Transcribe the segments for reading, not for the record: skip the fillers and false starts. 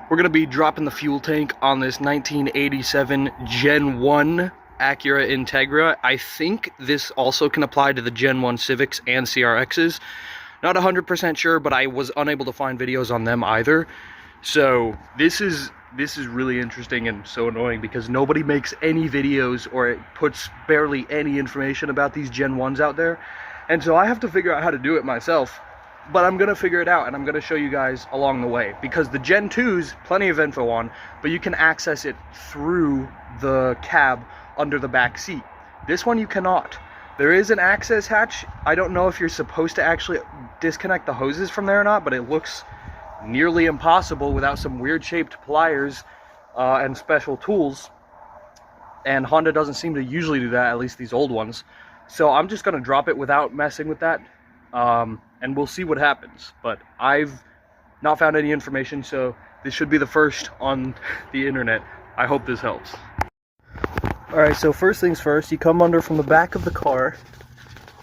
We're gonna be dropping the fuel tank on this 1987 Gen 1 Acura Integra. I think this also can apply to the Gen 1 Civics and CRXs. Not 100% sure, but I was unable to find videos on them either. So this is really interesting and so annoying because nobody makes any videos or it puts barely any information about these Gen 1s out there. And so I have to figure out how to do it myself. But I'm going to figure it out, and I'm going to show you guys along the way. Because the Gen 2s, plenty of info on, but you can access it through the cab under the back seat. This one you cannot. There is an access hatch. I don't know if you're supposed to actually disconnect the hoses from there or not, but it looks nearly impossible without some weird shaped pliers and special tools. And Honda doesn't seem to usually do that, at least these old ones. So I'm just going to drop it without messing with that. And we'll see what happens, but I've not found any information, so this should be the first on the internet. I hope this helps. Alright, so first things first, you come under from the back of the car.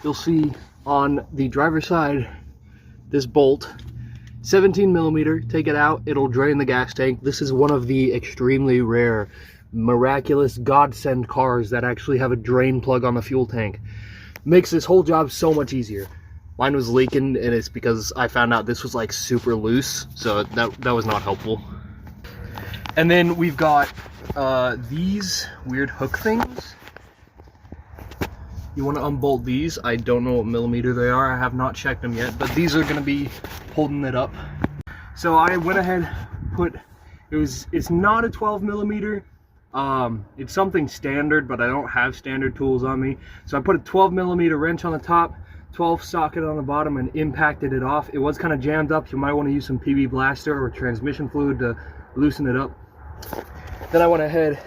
You'll see on the driver's side this bolt, 17mm. Take it out, it'll drain the gas tank. This is one of the extremely rare, miraculous godsend cars that actually have a drain plug on the fuel tank. Makes this whole job so much easier. Mine was leaking, and it's because I found out this was like super loose, so that was not helpful. And then we've got these weird hook things. You want to unbolt these. I don't know what millimeter they are. I have not checked them yet, but these are going to be holding it up. So I went ahead, it's not a 12mm. It's something standard, but I don't have standard tools on me. So I put a 12mm wrench on the top, 12 socket on the bottom, and impacted it off. It was kind of jammed up. You might want to use some PB blaster or transmission fluid to loosen it up. Then I went ahead,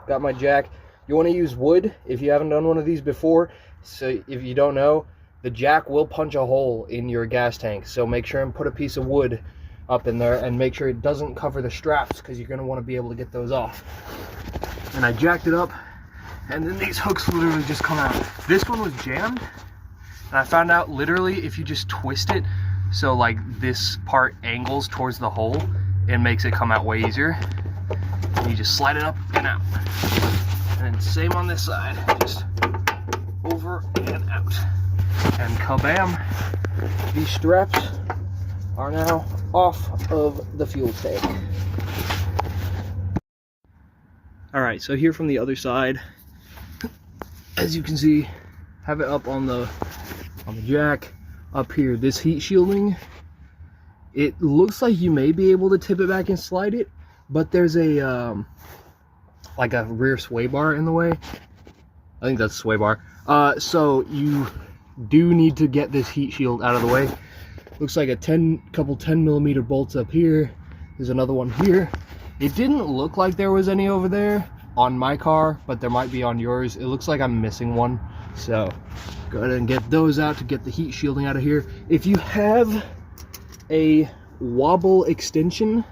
got my jack. You want to use wood if you haven't done one of these before. So if you don't know, the jack will punch a hole in your gas tank. So make sure and put a piece of wood up in there and make sure it doesn't cover the straps because you're going to want to be able to get those off. And I jacked it up, and then these hooks literally just come out. This one was jammed. And I found out literally if you just twist it so like this part angles towards the hole, it makes it come out way easier. And you just slide it up and out. And same on this side, just over and out. And kabam, these straps are now off of the fuel tank. Alright, so here from the other side, as you can see, have it up on the jack. Up here, this heat shielding, it looks like you may be able to tip it back and slide it, but there's a like a rear sway bar in the way. I think that's a sway bar. So you do need to get this heat shield out of the way. Looks like a couple 10mm bolts up here. There's another one here. It didn't look like there was any over there on my car, but there might be on yours. It looks like I'm missing one. So go ahead and get those out to get the heat shielding out of here. If you have a wobble extension,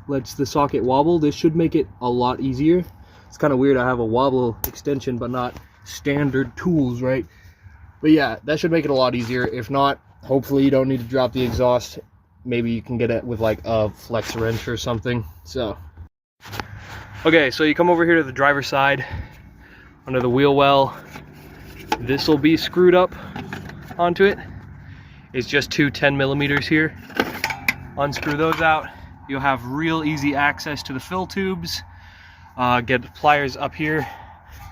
lets the socket wobble, this should make it a lot easier. It's kind of weird I have a wobble extension but not standard tools, right? But yeah, that should make it a lot easier. If not, hopefully you don't need to drop the exhaust. Maybe you can get it with like a flex wrench or something. So okay, so you come over here to the driver's side under the wheel well. This will be screwed up onto it. It's just two 10mm here. Unscrew those out. You'll have real easy access to the fill tubes. Get pliers up here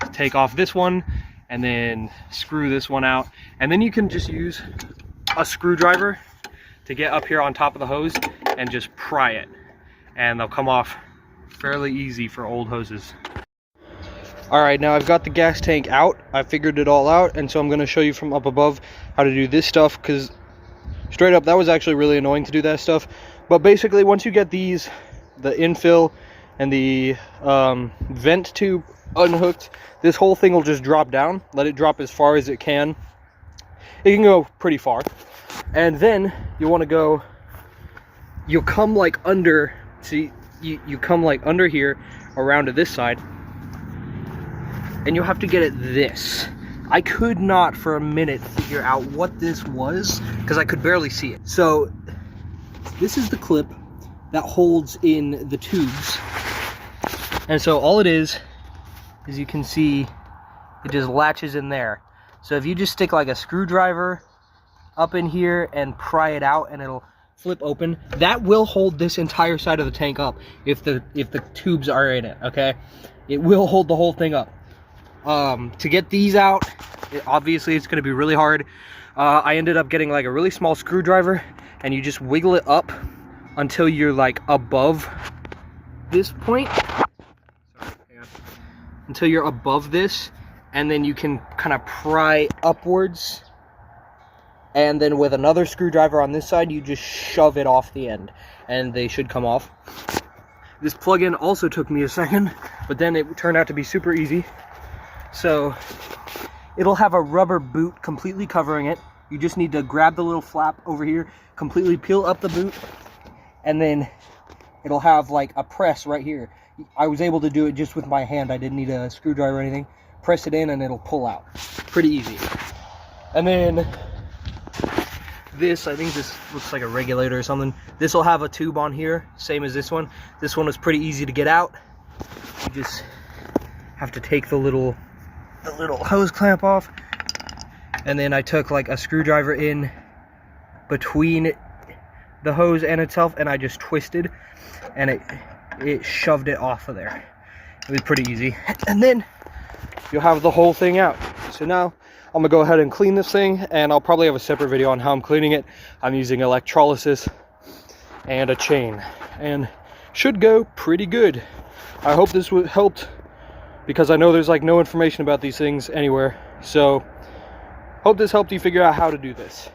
to take off this one and then screw this one out. And then you can just use a screwdriver to get up here on top of the hose and just pry it. And they'll come off fairly easy for old hoses. Alright, now I've got the gas tank out. I figured it all out, and so I'm going to show you from up above how to do this stuff, because straight up, that was actually really annoying to do that stuff. But basically, once you get these, the infill and the vent tube unhooked, this whole thing will just drop down. Let it drop as far as it can. It can go pretty far. And then you want to go, you'll come like under, see, you come like under here, around to this side, and you'll have to get it this. I could not for a minute figure out what this was because I could barely see it. So this is the clip that holds in the tubes. And so all it is, as you can see, it just latches in there. So if you just stick like a screwdriver up in here and pry it out, and it'll flip open, that will hold this entire side of the tank up if the tubes are in it, okay? It will hold the whole thing up. To get these out, obviously it's going to be really hard. I ended up getting like a really small screwdriver, and you just wiggle it up until you're like above this point. Sorry, hang on. Until you're above this, and then you can kind of pry upwards, and then with another screwdriver on this side, you just shove it off the end, and they should come off. This plug-in also took me a second, but then it turned out to be super easy. So it'll have a rubber boot completely covering it. You just need to grab the little flap over here, completely peel up the boot, and then it'll have like a press right here. I was able to do it just with my hand. I didn't need a screwdriver or anything. Press it in and it'll pull out. Pretty easy. And then this, I think this looks like a regulator or something. This will have a tube on here, same as this one. This one was pretty easy to get out. You just have to take the little hose clamp off. And then I took like a screwdriver in between the hose and itself, and I just twisted, and it shoved it off of there. It was pretty easy. And then you'll have the whole thing out. So now I'm gonna go ahead and clean this thing, and I'll probably have a separate video on how I'm cleaning it. I'm using electrolysis and a chain, and should go pretty good. I hope this helped, because I know there's like no information about these things anywhere. So hope this helped you figure out how to do this.